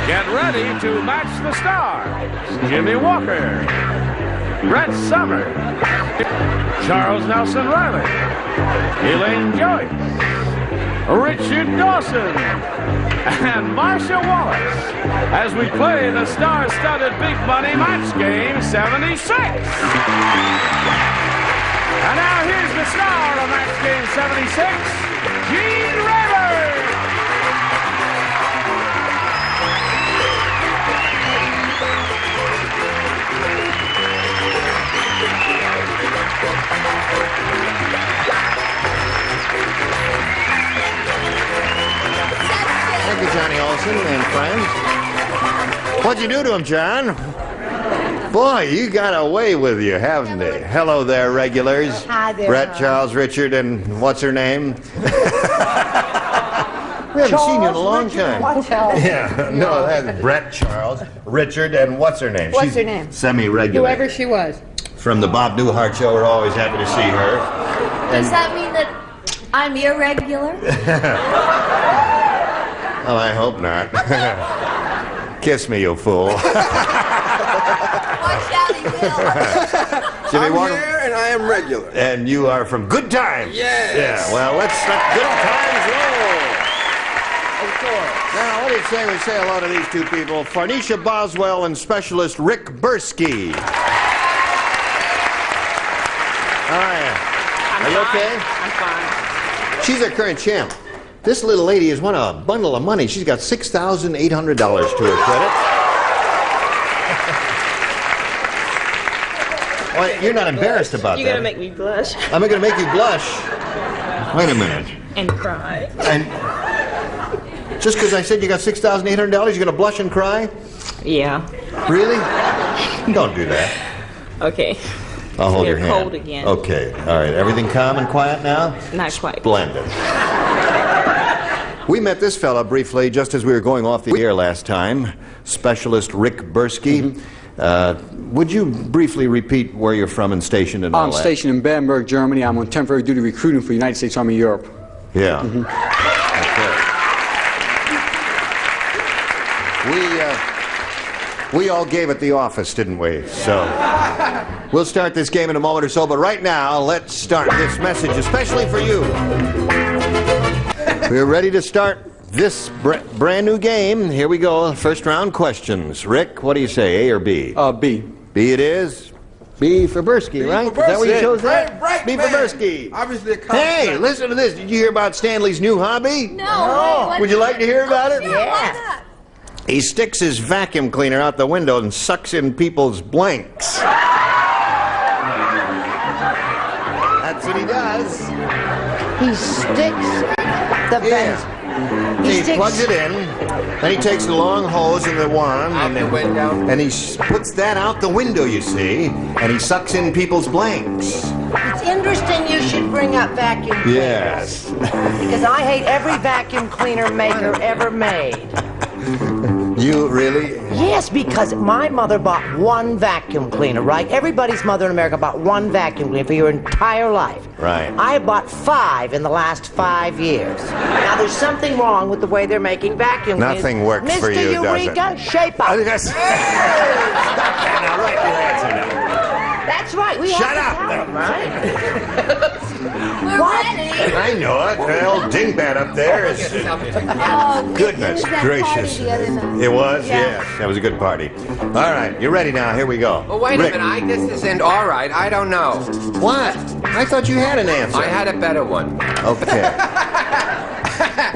Get ready to match the stars. Jimmie Walker, Brett Summers, Charles Nelson Reilly, Elaine Joyce, Richard Dawson, and Marcia Wallace as we play the star-studded Big Money Match Game 76. And now here's the star of Match Game 76, Reilly. Thank you, Johnny Olson and friends. What'd you do to him, John? Boy, you got away with you, haven't you? Hello there, regulars. Hi there. Brett, Charles, Richard, and what's her name? We haven't seen you in a long time. Watch out. Yeah, no, that's Brett, Charles, Richard, and what's her name? What's her name? Semi-regular. Whoever she was. From the Bob Newhart Show, we're always happy to see her. Does that mean that I'm irregular? Oh, I hope not. Kiss me, you fool. Watch out, he will. Jimmie I'm Walker. here and I am regular. And you are from Good Times. Yes. Yeah, well, let's let Good Times roll. Of course. Now, what do you say we say hello to these two people? Farnisha Boswell and specialist Rick Bursky. All right. Are you okay? I'm fine. She's our current champ. This little lady has won a bundle of money. She's got $6,800 to her credit. Well, you're not embarrassed about that. You're gonna make me blush I'm going to make you blush. Wait a minute. and cry. And just because I said you got $6,800, you're going to blush and cry? Yeah. Really? Don't do that. Okay. I'll hold your They're hand. cold again. Okay. All right. Everything calm and quiet now? Not quite. Splendid. We met this fella briefly just as we were going off the air last time. Specialist Rick Bursky. Would you briefly repeat where you're from and stationed and all I'm that? stationed in Bamberg, Germany. I'm on temporary duty recruiting for the United States Army Europe. Yeah. Okay. We all gave it the office, didn't we? So we'll start this game in a moment or so, but right now, let's start this message especially for you. We're ready to start this brand new game. Here we go. First round questions. Rick, what do you say, A or B? B. B it is. B for Bursky, right? Is that where you chose that? Right, B for Bursky. Obviously, Hey, listen to this. Did you hear about Stanley's new hobby? No. Would you like to hear about it? Yeah. Why not? He sticks his vacuum cleaner out the window and sucks in people's blanks. That's what he does. He sticks the vent. He plugs it in, then he takes the long hose and the wand, Out the window. and he puts that out the window, you see, and he sucks in people's blanks. It's interesting you should bring up vacuum cleaners. Yes. Because I hate every vacuum cleaner maker ever made. You really? Yes, because my mother bought one vacuum cleaner, right? Everybody's mother in America bought one vacuum cleaner for your entire life. Right. I have bought 5 in the last 5 years. Now, there's something wrong with the way they're making vacuum cleaners. Nothing works for you, does it? Mr. Eureka, shape up. Stop that now, write your answer now. That's right. We Shut have to up. tell them, right? We're ready. I know it. The old dingbat up there is... Oh, Goodness it was that gracious. party the other night. It was? Yeah. Yes. That was a good party. All right. You ready now? Here we go. Well, wait Rick. a minute. This isn't all right. I don't know. What? I thought you had an answer. I had a better one. Okay.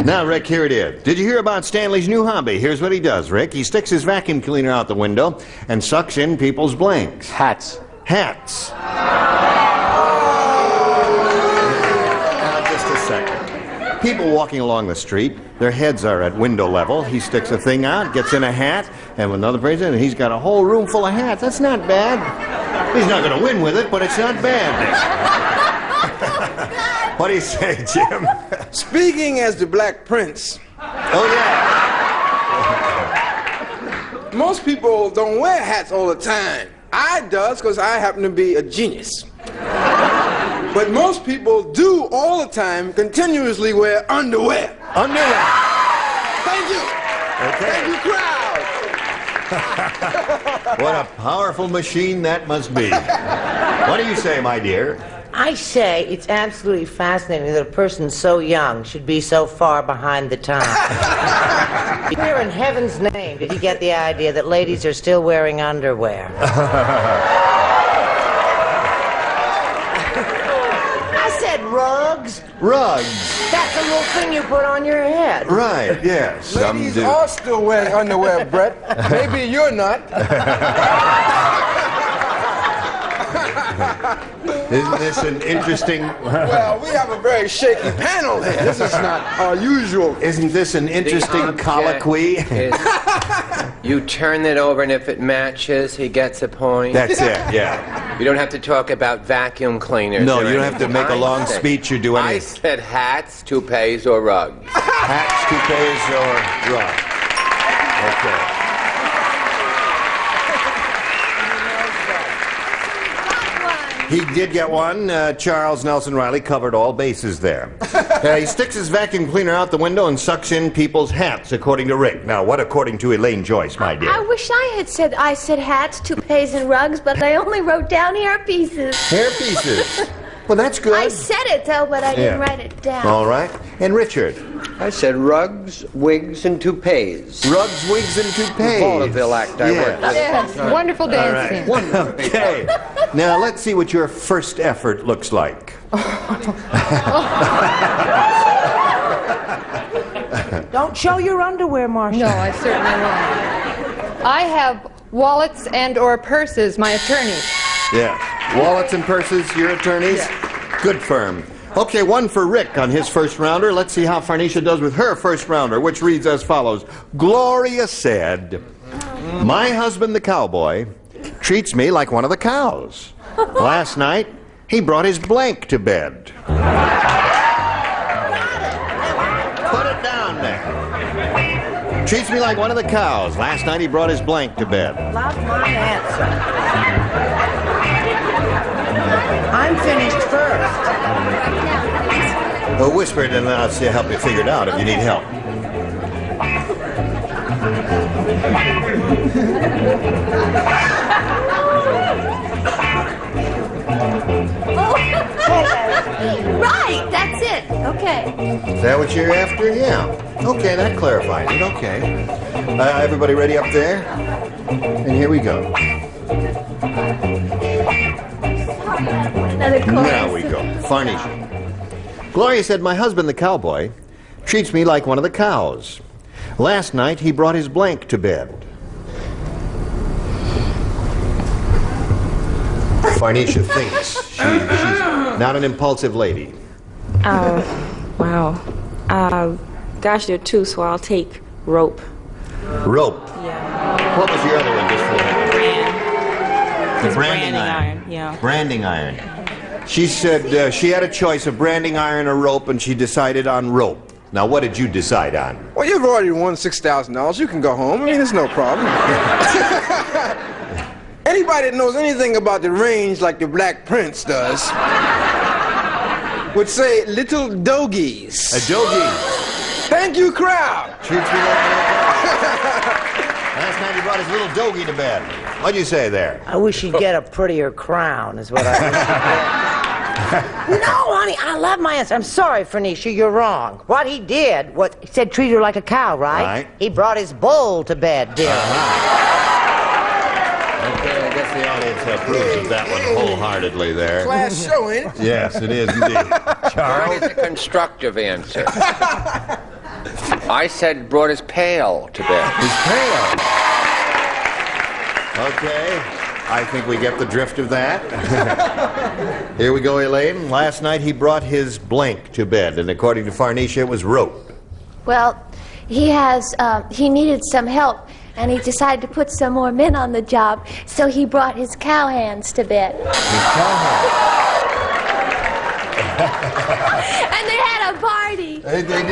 Now, Rick, here it is. Did you hear about Stanley's new hobby? Here's what he does, Rick. He sticks his vacuum cleaner out the window and sucks in people's blanks. Hats. Hats. Now, just a second. People walking along the street, their heads are at window level. He sticks a thing out, gets in a hat, and with another person, and he's got a whole room full of hats. That's not bad. He's not going to win with it, but it's not bad. What do you say, Jim? Speaking as the Black Prince, Oh, yeah. most people don't wear hats all the time. I does because I happen to be a genius. But most people do all the time continuously wear underwear. Underwear. Thank you. Thank you, crowd. What a powerful machine that must be. What do you say, my dear? I say it's absolutely fascinating that a person so young should be so far behind the times. Where in heaven's name did he get the idea that ladies are still wearing underwear? I said rugs. Rugs. That's a little thing you put on your head. Right, yes. Some Ladies do. are still wearing underwear, Brett. Maybe you're not. Isn't this an interesting... Well, we have a very shaky panel here. This is not our usual. Isn't this an interesting colloquy? You turn it over, and if it matches, he gets a point. That's it, yeah. You don't have to talk about vacuum cleaners. No, or you don't have to anything. make a long I said- speech or do I anything. said hats, toupees, or rugs. Hats, toupees, or rugs. Okay. He did get one. Charles Nelson Reilly covered all bases there. He sticks his vacuum cleaner out the window and sucks in people's hats, according to Rick. Now, what according to Elaine Joyce, my dear? I wish I said hats, toupees, and rugs, but I only wrote down hair pieces. Hair pieces. Well, that's good. I said it, though, but I didn't Yeah. write it down. All right. And Richard? I said rugs, wigs, and toupees. Rugs, wigs, and toupees. Vaudeville act I worked with. Yes, wonderful dancing. Okay. Now, let's see what your first effort looks like. Don't show your underwear, Marcia. No, I certainly won't. I have wallets and or purses, my attorney. Yeah. Wallets and purses, your attorneys? Good firm. Okay, one for Rick on his first rounder. Let's see how Farnisha does with her first rounder, which reads as follows. Gloria said, "My husband, the cowboy, treats me like one of the cows. Last night, he brought his blank to bed." Put it down there. Treats me like one of the cows. Last night, he brought his blank to bed. Love my answer. I'm finished first. Whisper it and then I'll see, help you figure it out if you need help. Right, that's it. Okay. Is that what you're after? Yeah. Okay, that clarifies it. Okay. Everybody ready up there? And here we go. Another chorus. Now we go. Farnisha. Gloria said, "My husband, the cowboy, treats me like one of the cows. Last night, he brought his blank to bed." Farnisha thinks she's not an impulsive lady. Wow. Gosh, there are two, so I'll take rope. Rope. Yeah. What was your other one just for that? The It's branding iron. Yeah. Branding iron. She said she had a choice of branding iron or rope, and she decided on rope. Now, what did you decide on? Well, you've already won $6,000. You can go home. I mean, it's no problem. Anybody that knows anything about the range like the Black Prince does would say little dogies. A doggy. Thank you, crowd. Treats me like last night he brought his little doggy to bed. What'd you say there? I wish he'd get a prettier crown, is what I wish he'd get. No, honey, I love my answer. I'm sorry, Farnisha, you're wrong. What he did was, he said treat her like a cow, right? Right. He brought his bull to bed, dear. Okay, I guess the audience approves of that one wholeheartedly there. Class showing. Yes, it is indeed. Mine Charles? is a constructive answer. I said brought his pail to bed. His pail. Okay, I think we get the drift of that. Here we go, Elaine. Last night he brought his blank to bed, and according to Farnisha, it was rope. Well, he needed some help, and he decided to put some more men on the job, so he brought his cowhands to bed. And they had a party. They did.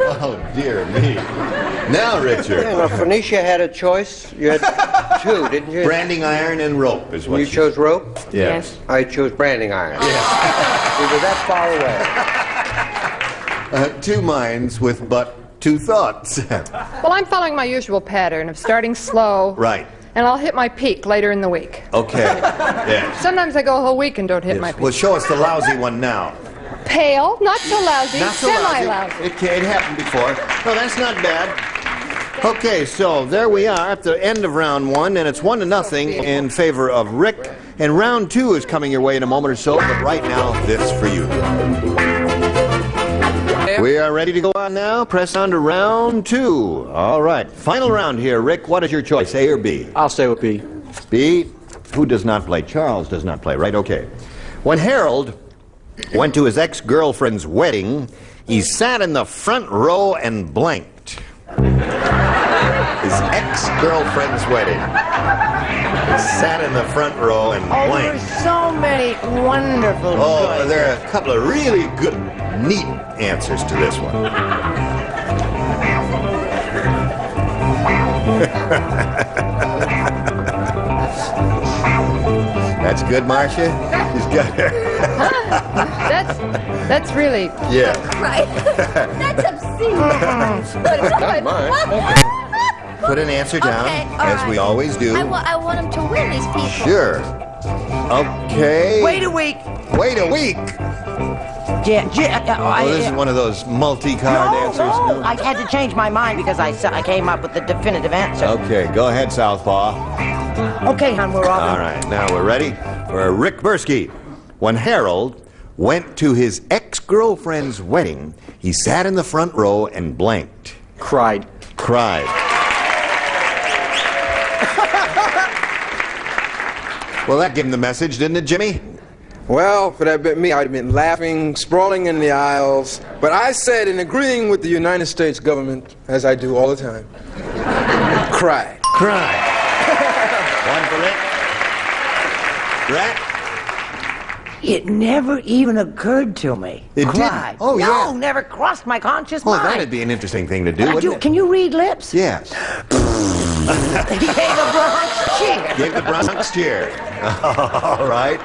Oh, dear me. Now, Richard. Yeah, well, Phoenicia had a choice. You had two, didn't you? Branding iron and rope is what You she chose rope? Yes. I chose branding iron. Yes. We were that far away. Two minds with but two thoughts. Well, I'm following my usual pattern of starting slow. Right. And I'll hit my peak later in the week. Okay. Yeah. Sometimes I go a whole week and don't hit my peak. Well, show us the lousy one now. Pale, not so lousy, Not so semi-lousy. It happened before. No, that's not bad. Okay, so there we are at the end of round one, and it's 1-0 in favor of Rick. And round two is coming your way in a moment or so, but right now, this for you. We are ready to go on now. Press on to round two. All right, final round here. Rick, what is your choice, A or B? I'll stay with B. B. Who does not play? Charles does not play, right? Okay. When Harold went to his ex-girlfriend's wedding, he sat in the front row and blanked. His ex-girlfriend's wedding. He sat in the front row and blanked. There's so many wonderful choices. There are a couple of really good, neat answers to this one. That's good, Marcia? She's got her. That's really... Yeah. Right. That's obscene. But it's good. Put an answer down, Okay, all as we right. always do. I want him to win, these people. Sure. Okay. Wait a week. Wait a week. This is one of those multi-card answers. No, I had to change my mind because I came up with the definitive answer. Okay, go ahead, Southpaw. Okay, hon, we're off. All right, now we're ready for Rick Bursky. When Harold went to his ex-girlfriend's wedding, he sat in the front row and blanked. Cried. Cried. Well, that gave him the message, didn't it, Jimmie? Well, if it had been me, I'd have been laughing, sprawling in the aisles. But I said, in agreeing with the United States government, as I do all the time, cry. Cry. One for Rick. Rick? It never even occurred to me. It Cried. didn't? Oh, no, yeah. never crossed my conscious Well, mind. that'd be an interesting thing to do, wouldn't it? Can you read lips? Yes. He gave a Bronx cheer. Gave the Bronx cheer. All right.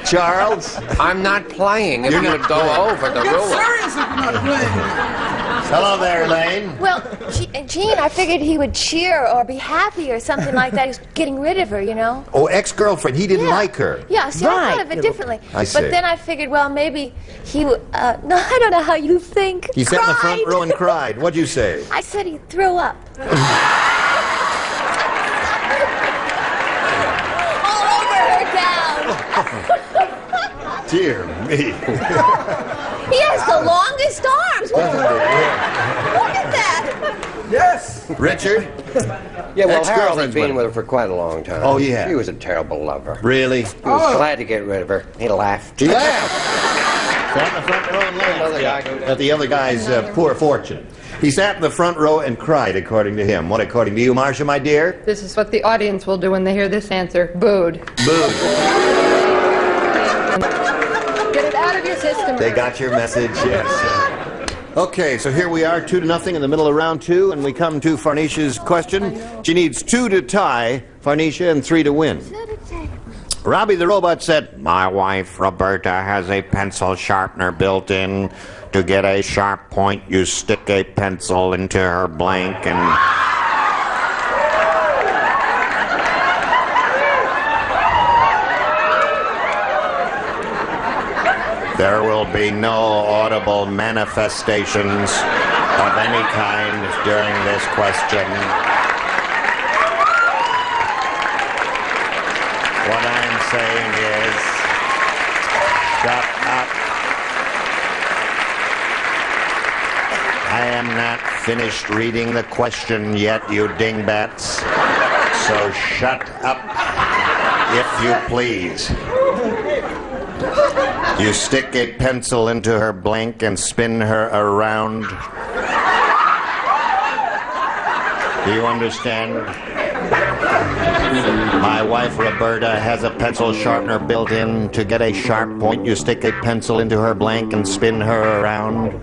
Charles? I'm not playing if You're you not would go playing. over the Get rule. serious if you're not playing. Hello there, Elaine. Well, Gene, I figured he would cheer or be happy or something like that. He's getting rid of her, you know? Oh, ex-girlfriend. He didn't Yeah. like her. Yeah, see, I Right. thought of it differently. I see. But then I figured, well, maybe he would... no, I don't know how you think. He sat in the front Cried. row and cried. What'd you say? I said he threw up. All over her gown. Dear me. He has the longest arms. Look at that. Yes. Richard? Yeah, well, Harold Ex-girlfriend's had been wedding. with her for quite a long time. Oh, yeah. She was a terrible lover. Really? He was glad to get rid of her. He laughed. He laughed. Sat in the front row and laughed at the other guy's poor fortune. He sat in the front row and cried, according to him. What according to you, Marcia, my dear? This is what the audience will do when they hear this answer. Booed. Boo. Get it out of your system. They got your message, yes. Okay, so here we are, 2-0 in the middle of round two, and we come to Farnisha's question. She needs 2 to tie Farnisha and 3 to win. Robby the robot said, "My wife Roberta has a pencil sharpener built in. To get a sharp point, you stick a pencil into her blank and..." There will be no audible manifestations of any kind during this question. What I'm saying is, shut up. I am not finished reading the question yet, you dingbats. So shut up, if you please. You stick a pencil into her blank and spin her around. Do you understand? My wife Roberta has a pencil sharpener built in. To get a sharp point, you stick a pencil into her blank and spin her around.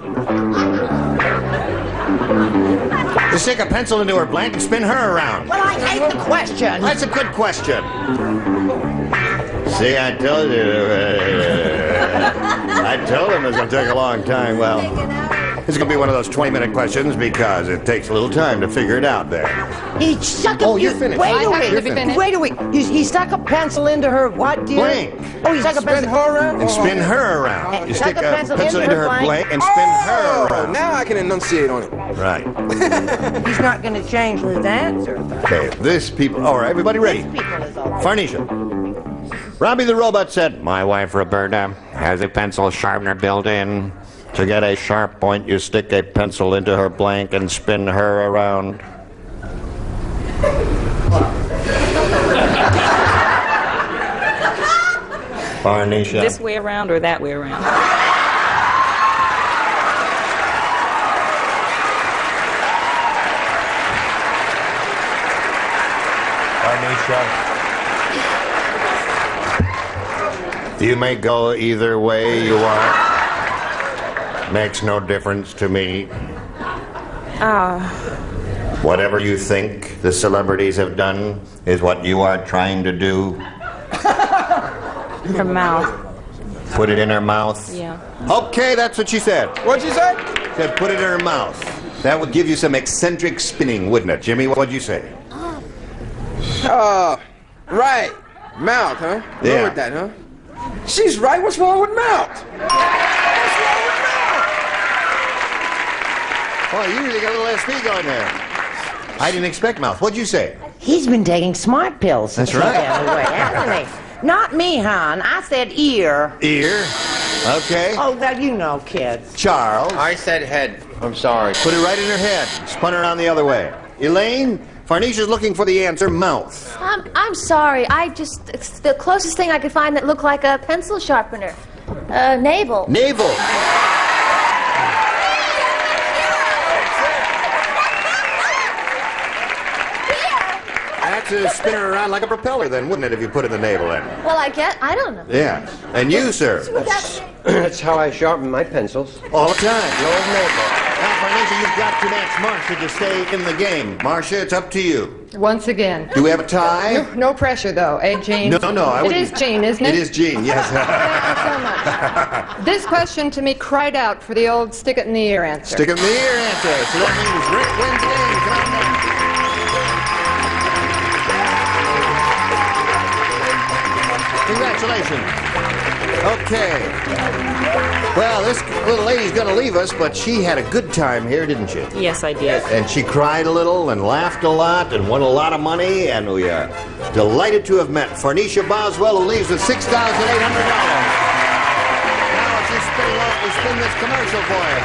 You stick a pencil into her blank and spin her around. Well, I hate the question. That's a good question. See, I told you. I told him it was going to take a long time. Well, It's going to be one of those 20-minute questions because it takes a little time to figure it out there. He stuck a... Oh, you're finished. Wait a I have minute. to be finished. Wait a minute. He stuck a pencil into her what, dear? Blank. Oh, he stuck a Spin pencil... her around? And spin her around. You Stuck stick a a pencil pencil into into her her blank. blank and spin her around. Now I can enunciate on it. Right. He's not going to change his answer. Okay, this people... All right, everybody ready? This people is all right. Farnisha. Robbie the robot said, "My wife Roberta has a pencil sharpener built in. To get a sharp point, you stick a pencil into her blank and spin her around." Farnisha. This way around or that way around? You may go either way you want. Makes no difference to me. Whatever you think the celebrities have done is what you are trying to do. Her mouth. Put it in her mouth. Yeah. Okay, that's what she said. What'd you say? Said put it in her mouth. That would give you some eccentric spinning, wouldn't it? Jimmie, what'd you say? Right. Mouth, huh? Yeah. Wrong with that, huh? She's right. What's wrong with mouth? What's wrong with mouth? Oh, you really got a little SP going there. I didn't expect mouth. What'd you say? He's been taking smart pills since That's right. he ran away, hasn't he? Not me, hon. I said ear. Ear. Okay. Oh, that you know, kids. Charles. I said head. I'm sorry. Put it right in her head. Spun her around the other way. Elaine, Farnisha's looking for the answer, mouth. I'm sorry. It's the closest thing I could find that looked like a pencil sharpener. Navel. Navel. That's to spin her around like a propeller then, wouldn't it, if you put it in the navel then? Well, I don't know. Yeah. And you, sir? That's how I sharpen my pencils. All the time. The old navel. Now, Farnisha, you've got to match Marcia to stay in the game. Marcia, it's up to you. Once again. Do we have a tie? No pressure, though, eh, Jean? No, I It wouldn't. is Jean, isn't it? It is Jean, yes. Thank you so much. This question to me cried out for the old stick it in the ear answer. Stick it in the ear answer. So that means Rick wins the game. Come on, Rick. Congratulations. Okay. Well, this little lady's going to leave us, but she had a good time here, didn't she? Yes, I did. And she cried a little and laughed a lot and won a lot of money, and we are delighted to have met Farnisha Boswell, who leaves with $6,800. Now it's just we spin this commercial for you.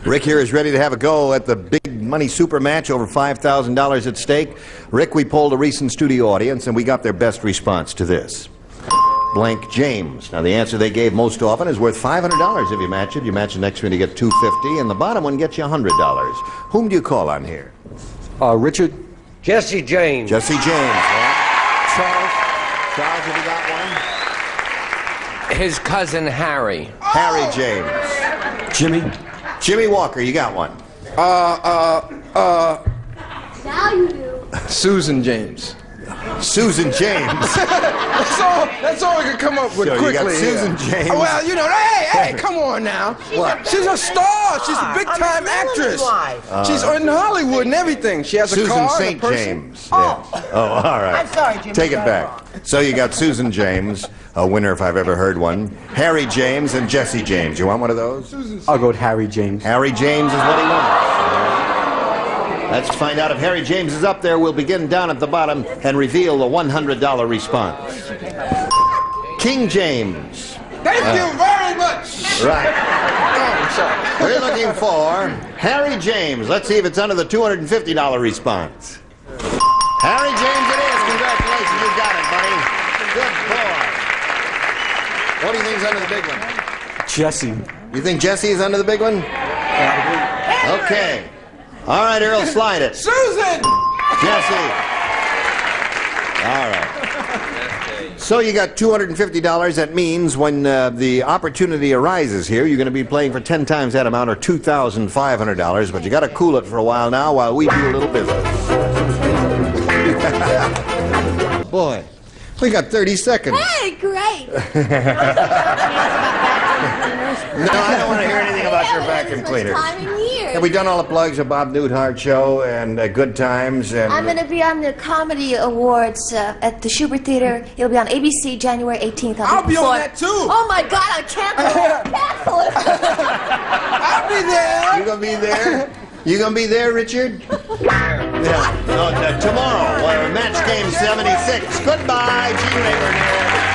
Rick here is ready to have a go at the big money super match, over $5,000 at stake. Rick, we polled a recent studio audience, and we got their best response to this. Blank James. Now, the answer they gave most often is worth $500 if you match it. You match the next one, you get $250, and the bottom one gets you $100. Whom do you call on here? Richard. Jesse James. Jesse James. Yeah. Charles, have you got one? His cousin Harry. Harry James. Jimmie. Jimmy Walker, you got one. Now you do. Susan James. Susan James. That's all we could come up with So quickly. you got Susan James. Well, you know, hey, come on now. What? She's a star. She's a big-time actress. She's in Hollywood and everything. She has a Susan car St. and a person. James. Yeah. Oh, all right. I'm sorry, Jimmy. Take it back. So you got Susan James, a winner if I've ever heard one. Harry James and Jesse James. You want one of those? I'll go with Harry James. Harry James is what he wants. Let's find out if Harry James is up there. We'll begin down at the bottom and reveal the $100 response. King James. Thank you very much. Right. Oh, sorry. We're looking for Harry James. Let's see if it's under the $250 response. Harry James it is. Congratulations, you got it, buddy. Good boy. What do you think's under the big one? Jesse. You think Jesse is under the big one? Okay. All right, Earl, slide it. Susan! Jesse. All right. So you got $250. That means when the opportunity arises here, you're going to be playing for 10 times that amount, or $2,500. But you got to cool it for a while now while we do a little business. Boy, we got 30 seconds. Hey, great. No, I don't want to hear anything about your vacuum cleaners. Have we done all the plugs of Bob Newhart Show and Good Times? And I'm going to be on the Comedy Awards at the Schubert Theater. It'll be on ABC January 18th. I'll be on that too. Oh my God, I can't cancel it. I'll be there. You gonna be there? You gonna be there, Richard? Yeah. No, tomorrow, Match Game 76. Goodbye, G. Rayburn here.